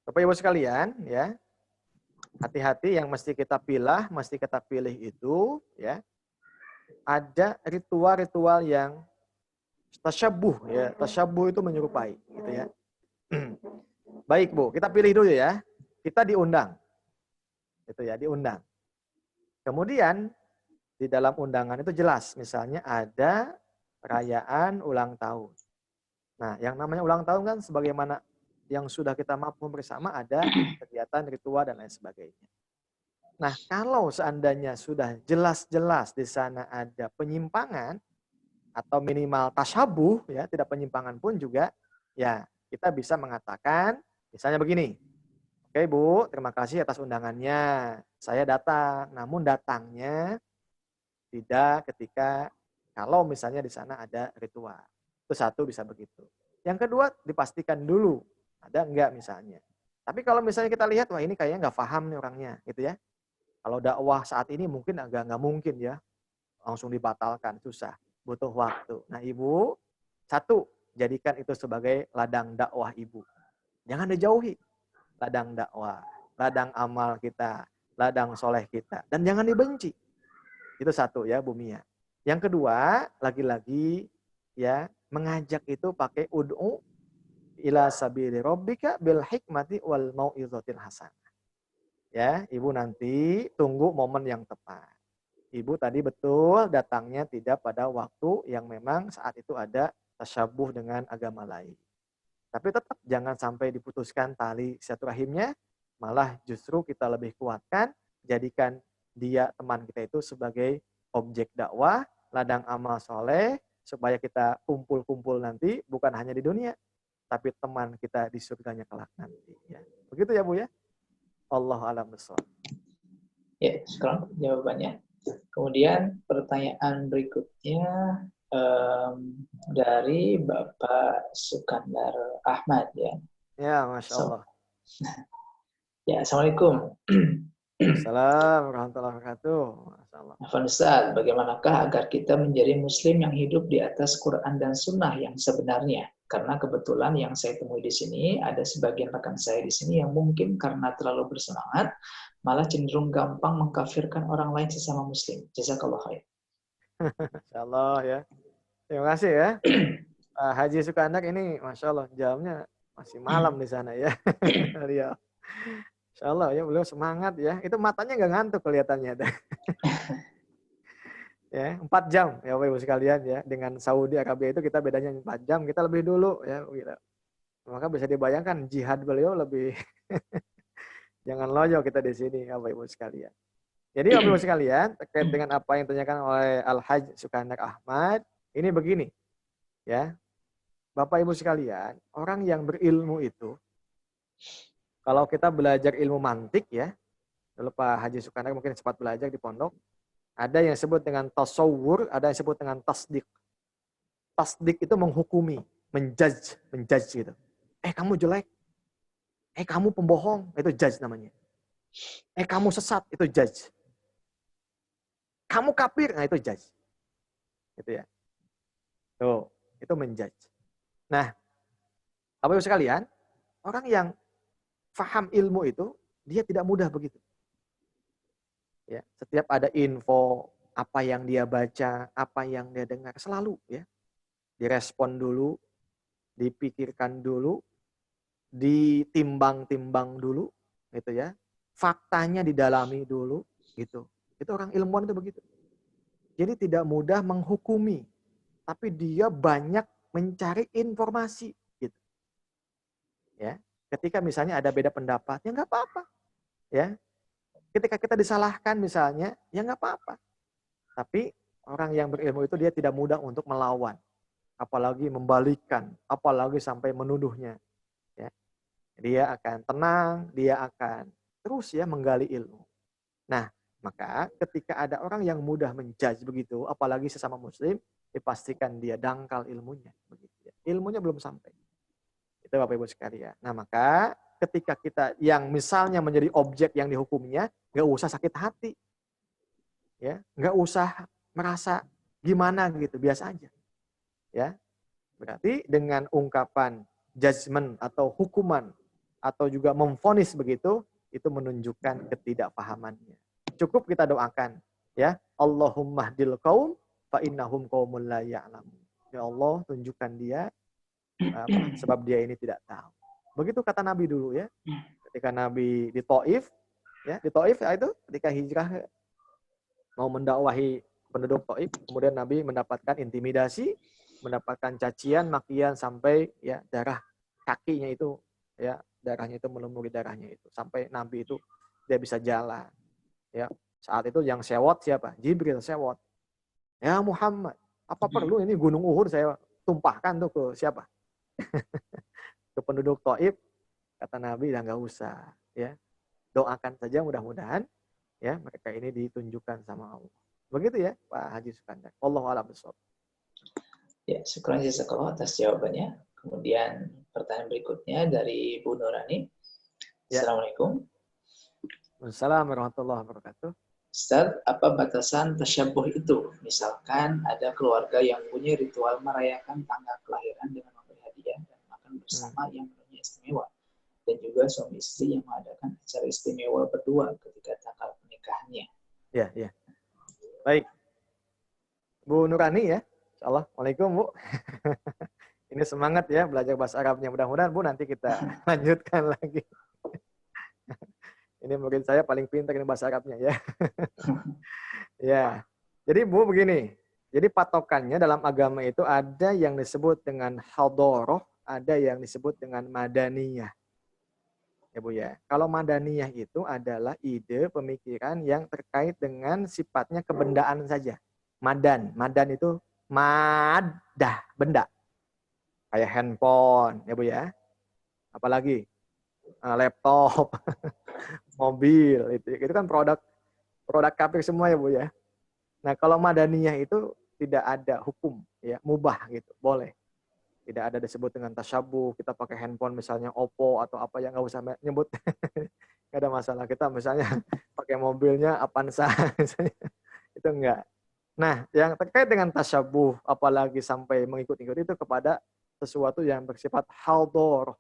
Bapak Ibu sekalian, ya. Hati-hati yang mesti kita pilih itu, ya. Ada ritual-ritual yang tasyabuh, ya. Tasyabuh itu menyerupai, gitu ya. Baik, Bu, kita pilih dulu ya. Kita diundang. Itu ya, diundang. Kemudian di dalam undangan itu jelas, misalnya ada perayaan ulang tahun. Nah, yang namanya ulang tahun kan sebagaimana yang sudah kita maklum bersama ada kegiatan ritual dan lain sebagainya. Nah, kalau seandainya sudah jelas-jelas di sana ada penyimpangan atau minimal tasyabuh, ya, tidak penyimpangan pun juga, ya kita bisa mengatakan, misalnya begini, oke Bu, terima kasih atas undangannya, saya datang, namun datangnya tidak ketika kalau misalnya di sana ada ritual. Itu satu bisa begitu. Yang kedua, dipastikan dulu, ada enggak misalnya. Tapi kalau misalnya kita lihat, wah ini kayaknya nggak paham nih orangnya, gitu ya. Kalau dakwah saat ini mungkin agak nggak mungkin ya, langsung dibatalkan, susah, butuh waktu. Nah Ibu, satu, jadikan itu sebagai ladang dakwah Ibu. Jangan dijauhi, ladang dakwah, ladang amal kita, ladang soleh kita. Dan jangan dibenci. Itu satu ya Bu Mia. Yang kedua, lagi-lagi ya mengajak itu pakai ud'u ila sabili rabbika bil hikmati wal mau'izatil hasanah. Ya, Ibu nanti tunggu momen yang tepat. Ibu tadi betul datangnya tidak pada waktu yang memang saat itu ada tasyabuh dengan agama lain. Tapi tetap jangan sampai diputuskan tali silaturahimnya, malah justru kita lebih kuatkan, jadikan dia teman kita itu sebagai objek dakwah, ladang amal soleh, supaya kita kumpul-kumpul nanti bukan hanya di dunia, tapi teman kita di surganya kelak nanti. Ya. Begitu ya Bu ya? Allah alam besar. Ya, sekarang jawabannya. Kemudian pertanyaan berikutnya dari Bapak Sukandar Ahmad ya. Ya, Masya Allah. Ya, Assalamualaikum. Assalamualaikum warahmatullahi wabarakatuh. Afwan Ustaz, bagaimanakah agar kita menjadi muslim yang hidup di atas Quran dan Sunnah yang sebenarnya? Karena kebetulan yang saya temui di sini, ada sebagian rekan saya di sini yang mungkin karena terlalu bersemangat, malah cenderung gampang mengkafirkan orang lain sesama muslim. Jazakallah khair. Masya Allah ya. Terima kasih ya. Haji Sukanak ini Masya Allah jamnya masih malam di sana ya. Riau. Masya Allah ya, beliau semangat ya. Itu matanya nggak ngantuk kelihatannya. Ya, 4 jam ya Bapak Ibu sekalian ya. Dengan Saudi Arabia itu kita bedanya 4 jam, kita lebih dulu ya. Maka bisa dibayangkan jihad beliau lebih jangan loyo kita di sini Bapak Ibu sekalian. Jadi Bapak Ibu sekalian, terkait dengan apa yang ditanyakan oleh Al-Hajj Sukanak Ahmad, ini begini. Ya. Bapak Ibu sekalian, orang yang berilmu itu kalau kita belajar ilmu mantik ya, dulu Pak Haji Sukanak mungkin sempat belajar di pondok, ada yang disebut dengan tasawwur, ada yang disebut dengan tasdik. Tasdik itu menghukumi, menjudge gitu. Kamu jelek. Kamu pembohong, itu judge namanya. Kamu sesat, itu judge. Kamu kafir, nah itu judge. Gitu ya. Tuh, itu menjudge. Nah, Bapak Ibu sekalian, orang yang paham ilmu itu, dia tidak mudah begitu. Ya, setiap ada info, apa yang dia baca, apa yang dia dengar, selalu ya, direspon dulu, dipikirkan dulu, ditimbang-timbang dulu, gitu ya. Faktanya didalami dulu, gitu. Itu orang ilmuwan itu begitu. Jadi tidak mudah menghukumi, tapi dia banyak mencari informasi, gitu. Ya, ketika misalnya ada beda pendapat, ya nggak apa-apa, ya. Ketika kita disalahkan misalnya, ya nggak apa-apa. Tapi orang yang berilmu itu dia tidak mudah untuk melawan, apalagi membalikkan, apalagi sampai menuduhnya. Ya. Dia akan tenang, dia akan terus ya menggali ilmu. Nah, maka ketika ada orang yang mudah menjudge begitu, apalagi sesama muslim, dipastikan dia dangkal ilmunya. Begitu ya. Ilmunya belum sampai. Itu Bapak Ibu sekalian. Nah, maka ketika kita yang misalnya menjadi objek yang dihukumnya, nggak usah sakit hati. Ya, nggak usah merasa gimana gitu, biasa aja. Ya. Berarti dengan ungkapan judgment atau hukuman atau juga memvonis begitu, itu menunjukkan ketidakpahamannya. Cukup kita doakan, ya. Allahumma hdil qaum fa innahum qaumul la ya'lamun. Ya Allah, tunjukkan dia sebab dia ini tidak tahu. Begitu kata Nabi dulu ya. Ketika Nabi di Taif, ya, di Taif itu ketika hijrah mau mendakwahi penduduk Taif, kemudian Nabi mendapatkan intimidasi, mendapatkan cacian, makian sampai ya darah kakinya itu ya darahnya itu melumuri darahnya itu sampai Nabi itu dia bisa jalan. Ya, saat itu yang sewot siapa? Jibril sewot. Ya Muhammad, apa perlu ini Gunung Uhud saya tumpahkan tuh ke siapa? Ke penduduk Taif. Kata Nabi, ya nggak usah. Ya, doakan saja mudah-mudahan ya mereka ini ditunjukkan sama Allah. Begitu ya Pak Haji Sukandar. Wallahu a'lam bishawab. Ya, syukur jazakallah atas jawabannya. Kemudian pertanyaan berikutnya dari Bu Nurani. Ya. Assalamualaikum. Assalamualaikum warahmatullahi wabarakatuh. Ustaz, apa batasan tasyabuh itu? Misalkan ada keluarga yang punya ritual merayakan tanggal kelahiran dengan memberi hadiah dan makan bersama yang menunya istimewa. Dan juga suami istri yang mengadakan acara istimewa berdua ketika tanggal pernikahannya. Ya, ya. Baik. Bu Nurani ya. Insyaallah. Waalaikumsalam Bu. Ini semangat ya belajar bahasa Arabnya. Mudah-mudahan Bu nanti kita lanjutkan lagi. Ini murid saya paling pintar ini bahasa Arabnya ya. Ya. Jadi Bu begini. Jadi patokannya dalam agama itu ada yang disebut dengan hadoroh, ada yang disebut dengan madaniyah. Ya Bu ya. Kalau madaniyah itu adalah ide pemikiran yang terkait dengan sifatnya kebendaan saja. Madan itu madah, benda. Kayak handphone, ya Bu ya. Apalagi laptop, mobil, itu kan produk kafir semua ya Bu ya. Nah, kalau madaniyah itu tidak ada hukum ya, mubah gitu, boleh. Tidak ada disebut dengan tasyabuh, kita pakai handphone misalnya Oppo atau apa yang nggak usah nyebut. Nggak ada masalah. Kita misalnya pakai mobilnya Avanza misalnya. Itu enggak. Nah, yang terkait dengan tasyabuh apalagi sampai mengikut-ikut itu kepada sesuatu yang bersifat haldor.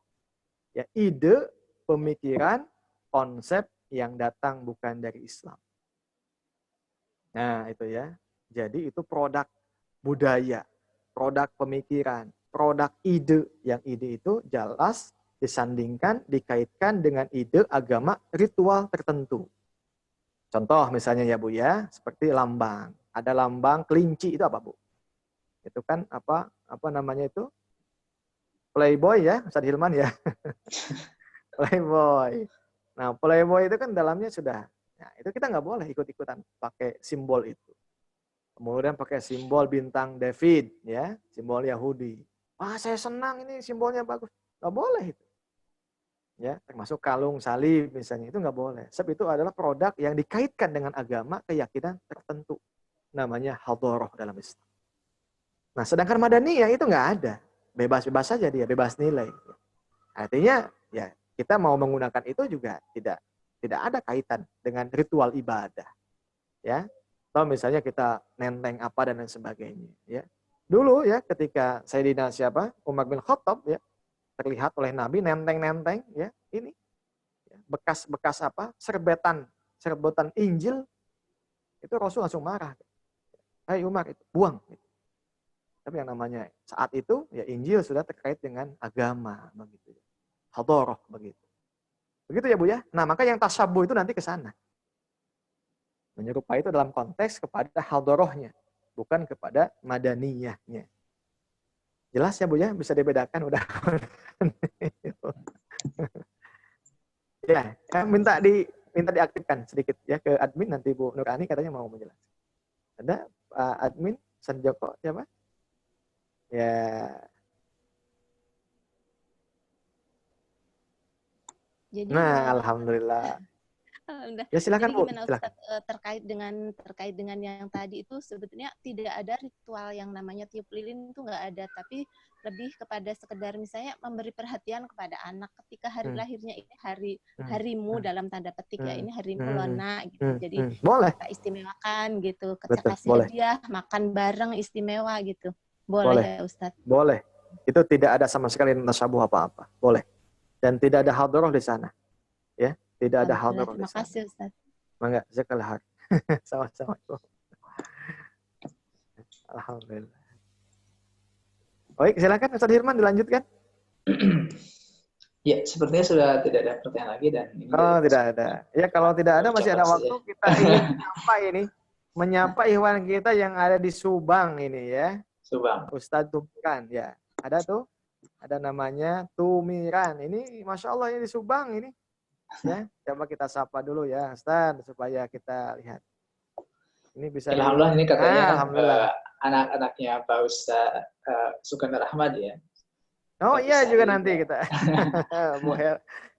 Ya, ide, pemikiran, konsep yang datang bukan dari Islam. Nah, itu ya. Jadi itu produk budaya, produk pemikiran, produk ide. Yang ide itu jelas disandingkan, dikaitkan dengan ide agama ritual tertentu. Contoh misalnya ya Bu ya, seperti lambang. Ada lambang kelinci itu apa Bu? Itu kan apa namanya itu? Playboy ya, Ustaz Hilman ya. Playboy. Nah, Playboy itu kan dalamnya sudah. Nah, itu kita nggak boleh ikut-ikutan pakai simbol itu. Kemudian pakai simbol bintang David, ya, simbol Yahudi. Wah, saya senang ini simbolnya bagus. Nggak boleh itu. Ya, termasuk kalung salib misalnya, itu nggak boleh. Sebab itu adalah produk yang dikaitkan dengan agama, keyakinan tertentu. Namanya hadoroh dalam Islam. Nah, sedangkan Madaniyah itu nggak ada. Bebas-bebas saja dia, bebas nilai. Artinya, ya kita mau menggunakan itu juga tidak ada kaitan dengan ritual ibadah. Ya, Atau misalnya kita nenteng apa dan lain sebagainya. Ya. Dulu ya ketika Sayyidina siapa? Umar bin Khattab ya, terlihat oleh Nabi nenteng-nenteng ya ini ya, bekas-bekas apa? Serbetan Injil, itu Rasul langsung marah. Hai Umar, itu buang. Tapi yang namanya saat itu ya Injil sudah terkait dengan agama begitu. Hadharah begitu. Begitu ya Bu ya. Nah, maka yang tasyabuh itu nanti ke sana. Menyerupai itu dalam konteks kepada hadharahnya, bukan kepada madaniyahnya. Jelas ya Bu ya, bisa dibedakan udah. Ya, minta diaktifkan sedikit ya ke admin, nanti Bu Nurani katanya mau menjelaskan. Ada Pak admin Sanjoko siapa? Ya. Jadi Nah, alhamdulillah. Ya silakan Jadi Bu, gimana silakan. Ustaz, terkait dengan yang tadi itu sebetulnya tidak ada ritual yang namanya tiup lilin, itu nggak ada, tapi lebih kepada sekedar misalnya memberi perhatian kepada anak ketika hari lahirnya ini harimu dalam tanda petik ya, ini harimu Lona gitu. Jadi boleh. kita istimewakan gitu, kita Betul, kasih boleh. hadiah, makan bareng istimewa gitu. Boleh ya Ustaz? Boleh. Itu tidak ada sama sekali tasyabuh apa-apa. Boleh. Dan tidak ada hadharah di sana. Ya, tidak ada hadharah di sana. Terima kasih Ustaz. Mangga, jazakallah. Sama-sama. Alhamdulillah. Baik, silakan Ustaz Hirman dilanjutkan. Ya, sepertinya sudah tidak ada pertanyaan lagi dan ini tidak ada. Ya, kalau tidak ada masih ada waktu, kita ingin menyapa ikhwan kita yang ada di Subang ini ya. Subang. Ustadz Tumiran ya. Ada tuh. Ada namanya Tumiran. Ini Masya Allah ini di Subang ini. Ya, coba kita sapa dulu ya Ustaz supaya kita lihat. Ini bisa Alhamdulillah ini katanya anak-anaknya Pak Ustaz Sukandar Ahmad ya. Oh iya juga nanti kita. Bu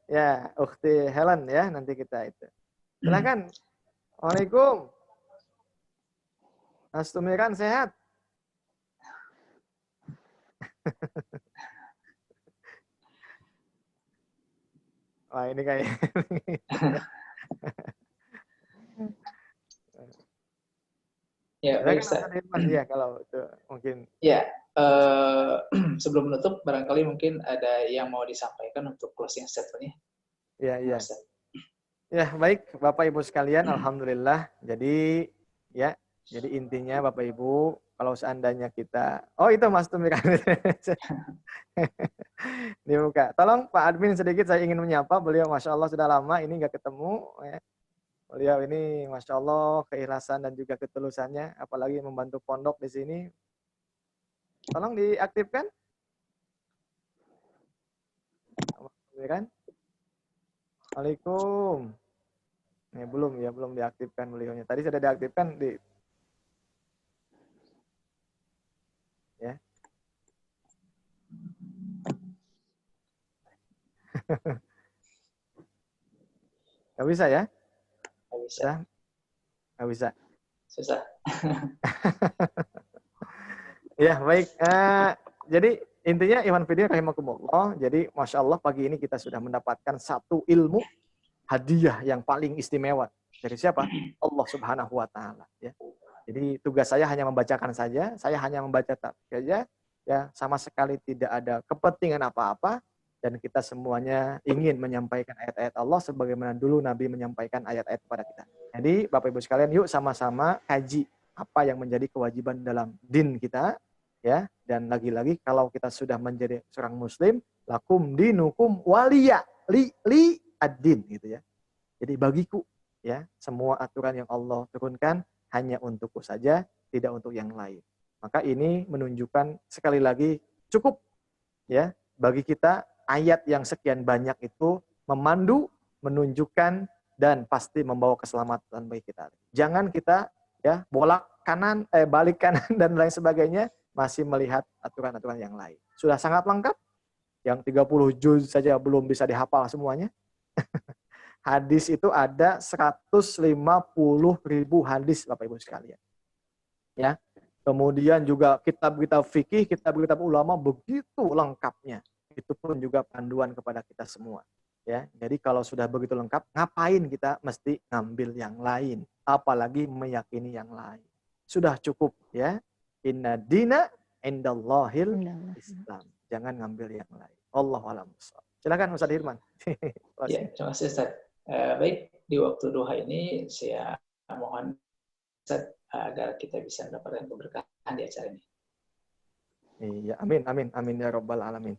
ya, Ukhti Helen ya, nanti kita itu. Silakan. Waalaikumsalam. Mas Tumiran sehat? Wah, ini kayak ya, baik Ustaz. Ya, kalau itu mungkin. Ya, sebelum menutup, barangkali mungkin ada yang mau disampaikan untuk closing statement-nya. Ya, iya. Ya, baik Bapak Ibu sekalian, alhamdulillah. Jadi intinya Bapak Ibu, kalau seandainya kita, oh itu Mas Tumiran dibuka. Tolong Pak Admin sedikit, saya ingin menyapa beliau. Masya Allah sudah lama ini nggak ketemu. Ya. Beliau ini Masya Allah keikhlasan dan juga ketulusannya, apalagi membantu pondok di sini. Tolong diaktifkan. Tumiran. Waalaikumsalam. Belum diaktifkan beliaunya. Tadi sudah diaktifkan di. Ya. Gak bisa ya? Gak bisa. Gak bisa. Susah. Ya, baik. Jadi intinya Iwan Fidin rahimakumullah. Jadi Masya Allah pagi ini kita sudah mendapatkan satu ilmu hadiah yang paling istimewa. Dari siapa? Allah Subhanahu wa Ta'ala. Ya. Jadi tugas saya hanya membacakan saja. Saya hanya membaca saja. Ya, sama sekali tidak ada kepentingan apa-apa. Dan kita semuanya ingin menyampaikan ayat-ayat Allah sebagaimana dulu Nabi menyampaikan ayat-ayat kepada kita. Jadi Bapak Ibu sekalian, yuk sama-sama kaji apa yang menjadi kewajiban dalam din kita. Ya, dan lagi-lagi kalau kita sudah menjadi seorang muslim, lakum dinukum waliya li ad-din gitu ya. Jadi bagiku ya, semua aturan yang Allah turunkan hanya untukku saja, tidak untuk yang lain. Maka ini menunjukkan sekali lagi cukup ya bagi kita ayat yang sekian banyak itu memandu, menunjukkan dan pasti membawa keselamatan bagi kita. Jangan kita ya balik kanan dan lain sebagainya masih melihat aturan-aturan yang lain. Sudah sangat lengkap. Yang 30 juz saja belum bisa dihafal semuanya. Hadis itu ada 150.000 hadis Bapak Ibu sekalian. Ya. Kemudian juga kitab-kitab fikih, kitab-kitab ulama begitu lengkapnya. Itu pun juga panduan kepada kita semua. Ya, jadi kalau sudah begitu lengkap, ngapain kita mesti ngambil yang lain, apalagi meyakini yang lain. Sudah cukup ya. Inna dina indallahil Islam. Jangan ngambil yang lain. Allahu a'lam. Silakan Ustaz Hirman. Ya, terima kasih Ustaz. Baik, di waktu duha ini saya mohon Ustaz agar kita bisa mendapatkan keberkahan di acara ini. Iya, amin, amin, amin ya rabbal alamin.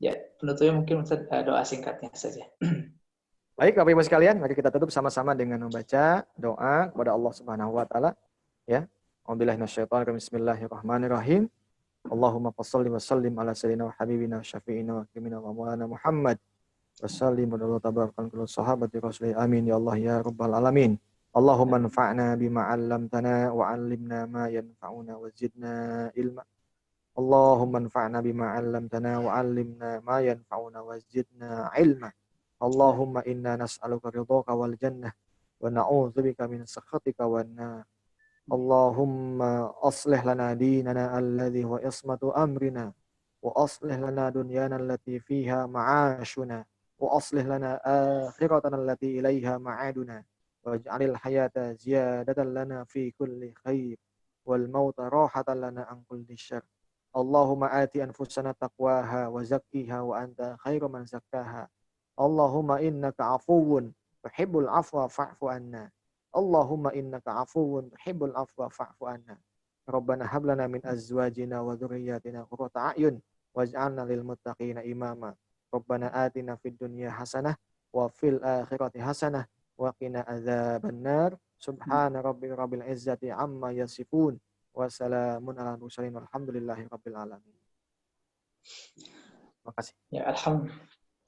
Ya, penutupnya mungkin Ustaz doa singkatnya saja. Baik, Bapak Ibu sekalian, mari kita tutup sama-sama dengan membaca doa kepada Allah Subhanahu wa taala, ya. A'udzubillahi minasyaitonir rajim. Bismillahirrahmanirrahim. Allahumma shalli wa sallim ala sayyidina wa habibina wa syafi'ina wa hakimina wa maulana Muhammad. Wa sallim wa tabarakan kullu sahabati rasulih. Amin ya Allah ya rabbal alamin. Allahumma anfa'na bima 'allamtana wa 'allimna ma yanfa'una wa zidna ilma. Allahumma anfa'na bima 'allamtana wa 'allimna ma yanfa'una wa zidna ilma. Allahumma inna nas'aluka ridhaka wal jannah wa na'udzubika min sakhatika wan nar. Allahumma aslih lana dinana alladhi huwa ismatu amrina wa aslih lana dunyana allati fiha ma'ashuna wa aslih lana akhiratana allati ilaiha ma'aduna waj'alil hayata ziyadatan lana fi kulli khair wal mauta rahatan lana an kulli syarr. Allahumma ati anfusana taqwaha wa zakkiha wa anta khairu man zakkaha. Allahumma innaka afuwun tuhibbul afwa fa'fu anna. Allahumma innaka afuwun tuhibbul afwa fa'fu anna. Rabbana hab lana min azwajina wa dhurriyyatina qurrata a'yun waj'alna lil muttaqina imama. Rabbana atina fid dunya hasanah wa fil akhirati hasanah wa qina adzaban nar. Subhana rabbika rabbil izzati amma yasifun wa salamun alal mursalin walhamdulillahi rabbil alamin. Terima kasih.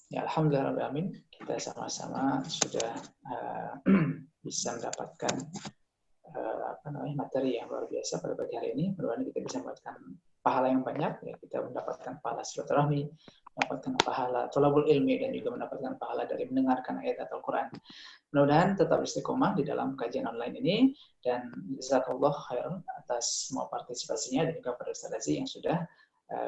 Ya, alhamdulillah, kita sama-sama sudah bisa mendapatkan materi yang luar biasa pada pagi hari ini. Mudah-mudahan kita bisa mendapatkan pahala yang banyak, ya, kita mendapatkan pahala silaturahmi, mendapatkan pahala thalabul ilmi, dan juga mendapatkan pahala dari mendengarkan ayat Al-Quran. Mudah-mudahan tetap istiqomah di dalam kajian online ini, dan jazakallah khairan atas semua partisipasinya dan juga para ustadz yang sudah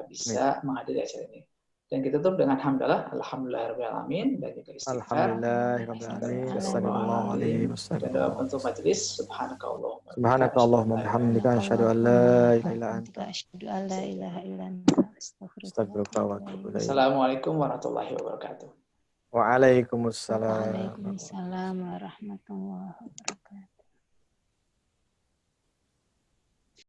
bisa menghadiri acara ini. Dan kita tutup dengan hamdalah, alhamdulillahirrahmanirrahim, dan juga istighfar. Alhamdulillahirrahmanirrahim. Astagfirullahaladzim. Dan doa untuk majelis, subhanakallahumma Subhanakallahumma bihamdika asyhadu an la ilaha illa anta astaghfiruka wa atubu ilaik. Assalamualaikum warahmatullahi wabarakatuh. Waalaikumsalam. Waalaikumsalam warahmatullahi wabarakatuh.